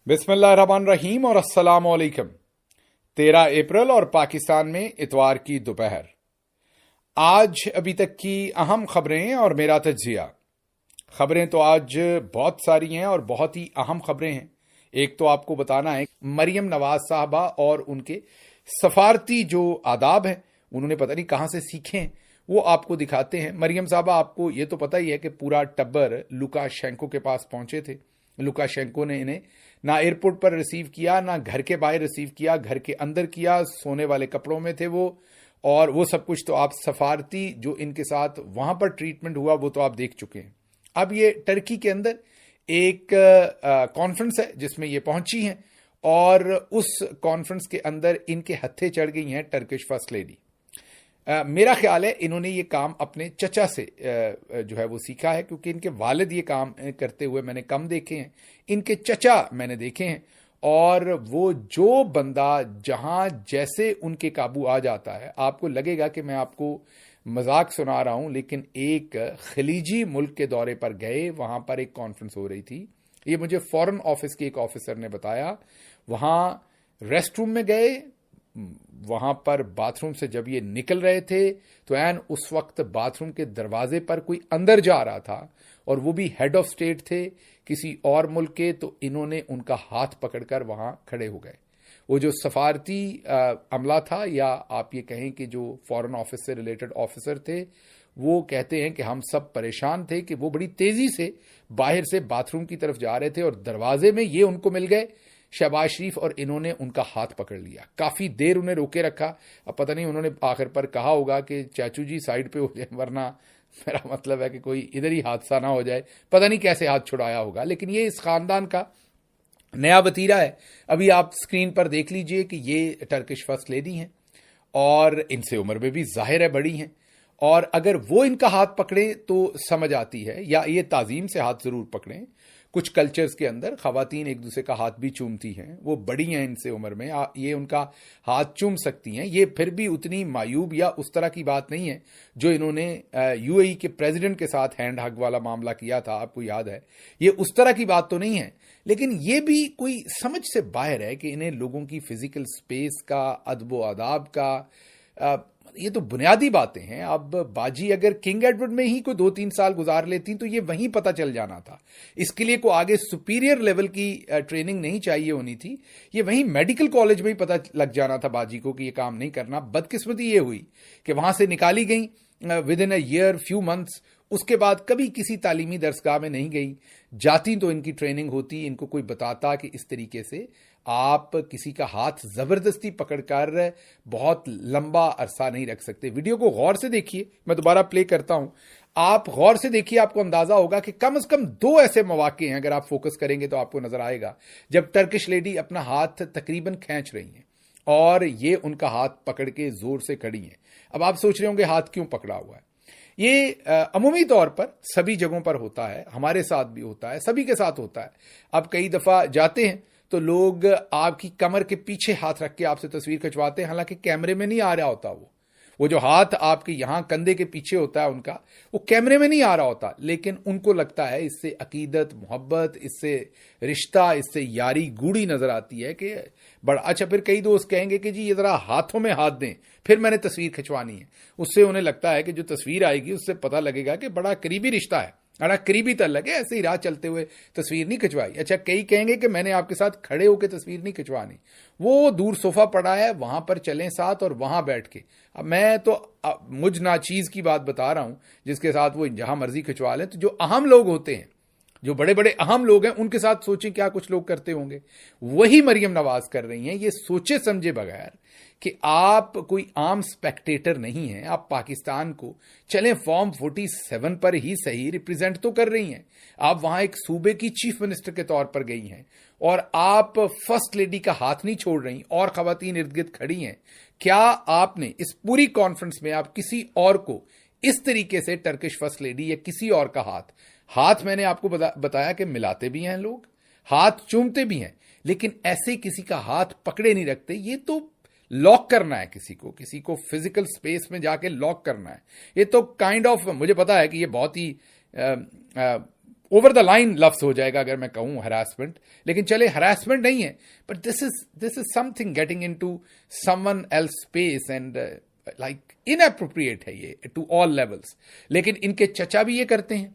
बिस्मिल्लाहिर्रहमानिर्रहीम और अस्सलाम वालेकुम। 13 अप्रैल और पाकिस्तान में इतवार की दोपहर। आज अभी तक की अहम खबरें और मेरा तज्जिया। खबरें तो आज बहुत सारी हैं और बहुत ही अहम खबरें हैं। एक तो आपको बताना है मरियम नवाज साहबा और उनके सफारती जो आदाब हैं उन्होंने पता नहीं कहां से सीखे हैं, वो आपको दिखाते हैं। मरियम साहबा, आपको ये तो पता ही है कि पूरा टब्बर लुकाशेंको के पास पहुंचे थे। लुकाशेंको ने इन्हें ना एयरपोर्ट पर रिसीव किया, ना घर के बाहर रिसीव किया, घर के अंदर किया, सोने वाले कपड़ों में थे वो, और वो सब कुछ तो आप सफारती जो इनके साथ वहां पर ट्रीटमेंट हुआ वो तो आप देख चुके हैं। अब ये टर्की के अंदर एक कॉन्फ्रेंस है जिसमें ये पहुंची हैं और उस कॉन्फ्रेंस के अंदर इनके हत्थे चढ़ गई हैं टर्किश फर्स्ट लेडी। मेरा ख्याल है इन्होंने ये काम अपने चचा से जो है वो सीखा है, क्योंकि इनके वालिद ये काम करते हुए मैंने कम देखे हैं, इनके चचा मैंने देखे हैं। और वो जो बंदा जहां जैसे उनके काबू आ जाता है, आपको लगेगा कि मैं आपको मजाक सुना रहा हूं, लेकिन एक खलीजी मुल्क के दौरे पर गए, वहां पर एक कॉन्फ्रेंस हो रही थी। ये मुझे फॉरेन ऑफिस के एक ऑफिसर ने बताया। वहां रेस्ट रूम में गए, वहां पर बाथरूम से जब ये निकल रहे थे तो एन उस वक्त बाथरूम के दरवाजे पर कोई अंदर जा रहा था और वो भी हेड ऑफ स्टेट थे किसी और मुल्क के, तो इन्होंने उनका हाथ पकड़कर वहां खड़े हो गए। वो जो सफारती अमला था, या आप ये कहें कि जो फॉरेन ऑफिस से रिलेटेड ऑफिसर थे, वो कहते हैं कि हम सब परेशान थे कि वो बड़ी तेजी से बाहर से बाथरूम की तरफ जा रहे थे और दरवाजे में ये उनको मिल गए शहबाज शरीफ, और इन्होंने उनका हाथ पकड़ लिया। काफी देर उन्हें रोके रखा। अब पता नहीं उन्होंने आखिर पर कहा होगा कि चाचू जी साइड पे हो जाए, वरना मेरा मतलब है कि कोई इधर ही हादसा ना हो जाए। पता नहीं कैसे हाथ छुड़ाया होगा, लेकिन ये इस खानदान का नया वतीरा है। अभी आप स्क्रीन पर देख लीजिए कि ये टर्किश फर्स्ट लेडी हैं और इनसे उम्र में भी जाहिर है बड़ी हैं, और अगर वो इनका हाथ पकड़े तो समझ आती है, या ये ताजीम से हाथ जरूर पकड़ें। कुछ कल्चर्स के अंदर खवातीन एक दूसरे का हाथ भी चूमती हैं, वो बड़ी हैं इनसे उम्र में, ये उनका हाथ चूम सकती हैं। ये फिर भी उतनी मायूब या उस तरह की बात नहीं है जो इन्होंने यूएई के प्रेसिडेंट के साथ हैंड हग वाला मामला किया था, आपको याद है। ये उस तरह की बात तो नहीं है, लेकिन ये भी कोई समझ से बाहर है कि इन्हें लोगों की फिजिकल स्पेस का, अदब आदाब का, ये तो बुनियादी बातें हैं। अब बाजी अगर किंग एडवर्ड में ही कोई 2-3 साल गुजार लेती तो ये वहीं पता चल जाना था। इसके लिए कोई आगे सुपीरियर लेवल की ट्रेनिंग नहीं चाहिए होनी थी, ये वहीं मेडिकल कॉलेज में ही पता लग जाना था बाजी को कि ये काम नहीं करना। बदकिस्मती ये हुई कि वहां से निकाली गई with in a year, few months. उसके बाद कभी किसी तालीमी दरसगाह में नहीं गई। जाती तो इनकी ट्रेनिंग होती, इनको कोई बताता कि इस तरीके से आप किसी का हाथ जबरदस्ती पकड़कर बहुत लंबा अरसा नहीं रख सकते। वीडियो को गौर से देखिए, मैं दोबारा प्ले करता हूं, आप गौर से देखिए, आपको अंदाजा होगा कि कम से कम 2 ऐसे मौके हैं, अगर आप फोकस करेंगे तो आपको नजर आएगा, जब टर्किश लेडी अपना हाथ तकरीबन खींच रही हैं और ये उनका हाथ पकड़ के जोर से खड़ी हैं। अब आप सोच रहे होंगे हाथ क्यों पकड़ा हुआ है। ये अमूमी तौर पर सभी जगहों पर होता है, हमारे साथ भी होता है, सभी के साथ होता है। आप कई दफा जाते हैं तो लोग आपकी कमर के पीछे हाथ रख के आपसे तस्वीर खिंचवाते हैं, हालांकि कैमरे में नहीं आ रहा होता। वो जो हाथ आपके यहां कंधे के पीछे होता है उनका, वो कैमरे में नहीं आ रहा होता, लेकिन उनको लगता है इससे अकीदत, मोहब्बत, इससे रिश्ता, इससे यारी गूढ़ी नजर आती है कि बड़ा अच्छा। फिर कई दोस्त कहेंगे कि जी ये जरा हाथों में हाथ दें, फिर मैंने तस्वीर खिंचवानी है। उससे उन्हें लगता है कि जो तस्वीर आएगी उससे पता लगेगा कि बड़ा करीबी रिश्ता है, बड़ा करीबी तल्लक है, ऐसे ही राह चलते हुए तस्वीर नहीं खिंचवाई। अच्छा, कई कहेंगे कि मैंने आपके साथ खड़े होकर तस्वीर नहीं खिंचवानी, वो दूर सोफा पड़ा है, वहां पर चलें साथ और वहां बैठ के। अब मैं तो मुझ नाचीज की बात बता रहा हूं, जिसके साथ वो जहां मर्जी खिंचवा लें। तो जो अहम लोग होते हैं, जो बड़े बड़े अहम लोग हैं, उनके साथ सोचें क्या कुछ लोग करते होंगे। वही मरियम नवाज कर रही हैं, ये सोचे समझे बगैर कि आप कोई आम स्पेक्टेटर नहीं हैं, आप पाकिस्तान को चलें फॉर्म 47 पर ही सही रिप्रेजेंट तो कर रही हैं। आप वहां एक सूबे की चीफ मिनिस्टर के तौर पर गई हैं और आप फर्स्ट लेडी का हाथ नहीं छोड़ रही और खवातीन इर्द गिर्द खड़ी हैं। क्या आपने इस पूरी कॉन्फ्रेंस में आप किसी और को इस तरीके से, टर्किश फर्स्ट लेडी या किसी और का हाथ मैंने आपको बताया कि मिलाते भी हैं लोग, हाथ चूमते भी हैं, लेकिन ऐसे किसी का हाथ पकड़े नहीं रखते। ये तो लॉक करना है किसी को फिजिकल स्पेस में जाके लॉक करना है। ये तो काइंड ऑफ, मुझे पता है कि ये बहुत ही اوور دا لائن لفظ ہو جائے گا اگر میں کہوں ہراسمنٹ، لیکن چلے ہراسمنٹ نہیں ہے، but this is something getting into someone else space and like inappropriate ہے یہ ٹو آل لیولس. لیکن ان کے چچا بھی یہ کرتے ہیں،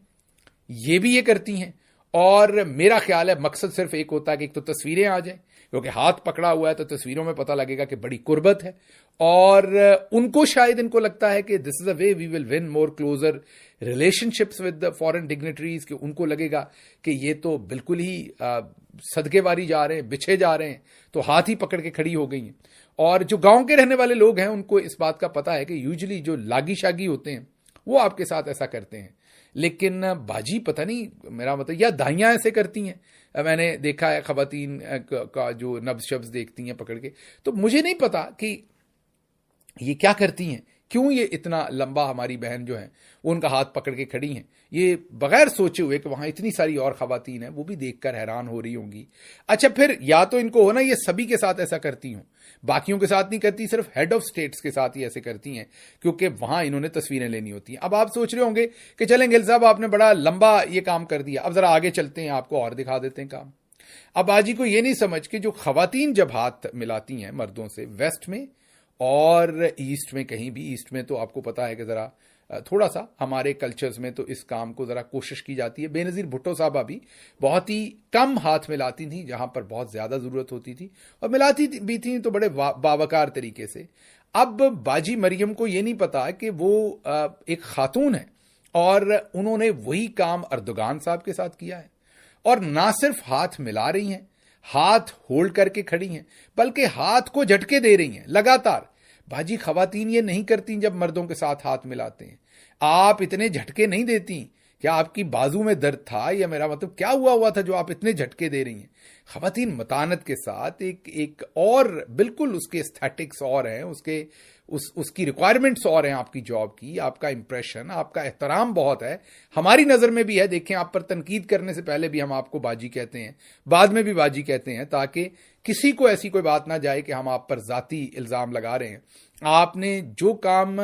یہ بھی یہ کرتی ہیں، اور میرا خیال ہے مقصد صرف ایک ہوتا ہے کہ ایک تو تصویریں آ جائیں، کیونکہ ہاتھ پکڑا ہوا ہے تو تصویروں میں پتہ لگے گا کہ بڑی قربت ہے، اور ان کو شاید ان کو لگتا ہے کہ this is a way we will win more closer relationships with foreign dignitaries, کہ ان کو لگے گا کہ یہ تو بالکل ہی صدقے واری جا رہے ہیں، بچھے جا رہے ہیں، تو ہاتھ ہی پکڑ کے کھڑی ہو گئی ہیں. اور جو گاؤں کے رہنے والے لوگ ہیں ان کو اس بات کا پتہ ہے کہ یوزلی جو لاگی شاگی ہوتے ہیں وہ آپ کے ساتھ ایسا کرتے ہیں، لیکن باجی پتہ نہیں، میرا مطلب یا دائیاں ایسے کرتی ہیں. میں نے دیکھا ہے خواتین کا جو نبض شبز دیکھتی ہیں پکڑ کے، تو مجھے نہیں پتا کہ یہ کیا کرتی ہیں، کیوں یہ اتنا لمبا ہماری بہن جو ہیں وہ ان کا ہاتھ پکڑ کے کھڑی ہیں، یہ بغیر سوچے ہوئے کہ وہاں اتنی ساری اور خواتین ہیں وہ بھی دیکھ کر حیران ہو رہی ہوں گی. اچھا پھر یا تو ان کو ہونا یہ سبھی کے ساتھ ایسا کرتی ہوں، باقیوں کے ساتھ نہیں کرتی، صرف ہیڈ آف سٹیٹس کے ساتھ ہی ایسے کرتی ہیں کیونکہ وہاں انہوں نے تصویریں لینی ہوتی ہیں. اب آپ سوچ رہے ہوں گے کہ چلیں گل صاحب آپ نے بڑا لمبا یہ کام کر دیا، اب ذرا آگے چلتے ہیں، آپ کو اور دکھا دیتے ہیں کام. اب باجی کو یہ نہیں سمجھ کہ جو خواتین جب ہاتھ ملاتی ہیں مردوں سے ویسٹ میں اور ایسٹ میں، کہیں بھی ایسٹ میں تو آپ کو پتا ہے کہ ذرا تھوڑا سا ہمارے کلچرز میں تو اس کام کو ذرا کوشش کی جاتی ہے. بے نظیر بھٹو صاحبہ بھی بہت ہی کم ہاتھ ملاتی تھیں جہاں پر بہت زیادہ ضرورت ہوتی تھی، اور ملاتی بھی تھیں تو بڑے باوقار طریقے سے. اب باجی مریم کو یہ نہیں پتا کہ وہ ایک خاتون ہے، اور انہوں نے وہی کام اردوغان صاحب کے ساتھ کیا ہے، اور نہ صرف ہاتھ ملا رہی ہیں، ہاتھ ہولڈ کر کے کھڑی ہیں، بلکہ ہاتھ کو جھٹکے دے رہی ہیں لگاتار. باجی خواتین یہ نہیں کرتی جب مردوں کے ساتھ ہاتھ ملاتے ہیں. آپ اتنے جھٹکے نہیں دیتی، کیا آپ کی بازو میں درد تھا، یا میرا مطلب کیا ہوا تھا جو آپ اتنے جھٹکے دے رہی ہیں. خواتین متانت کے ساتھ ایک اور بالکل اس کے ایستھیٹکس اور ہیں، اس کی ریکوائرمنٹس اور ہیں آپ کی جاب کی، آپ کا امپریشن، آپ کا احترام بہت ہے، ہماری نظر میں بھی ہے. دیکھیں آپ پر تنقید کرنے سے پہلے بھی ہم آپ کو باجی کہتے ہیں، بعد میں بھی باجی کہتے ہیں، تاکہ کسی کو ایسی کوئی بات نہ جائے کہ ہم آپ پر ذاتی الزام لگا رہے ہیں. آپ نے جو کام،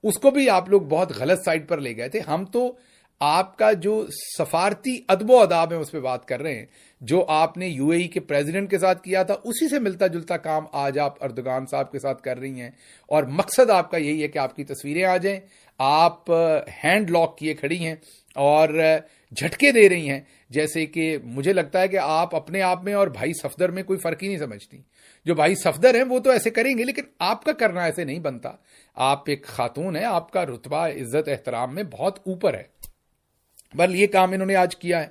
اس کو بھی آپ لوگ بہت غلط سائڈ پر لے گئے تھے. ہم تو آپ کا جو سفارتی ادب و اداب ہے اس پہ بات کر رہے ہیں، جو آپ نے یو اے ای کے پریزیڈنٹ کے ساتھ کیا تھا اسی سے ملتا جلتا کام آج آپ اردوغان صاحب کے ساتھ کر رہی ہیں. اور مقصد آپ کا یہی ہے کہ آپ کی تصویریں آ جائیں، آپ ہینڈ لاک کیے کھڑی ہیں اور جھٹکے دے رہی ہیں، جیسے کہ مجھے لگتا ہے کہ آپ اپنے آپ میں اور بھائی صفدر میں کوئی فرق ہی نہیں سمجھتی. جو بھائی صفدر ہیں وہ تو ایسے کریں گے، لیکن آپ کا کرنا ایسے نہیں بنتا. آپ ایک خاتون ہیں، آپ کا رتبہ عزت احترام میں بہت اوپر ہے. بل یہ کام انہوں نے آج کیا ہے.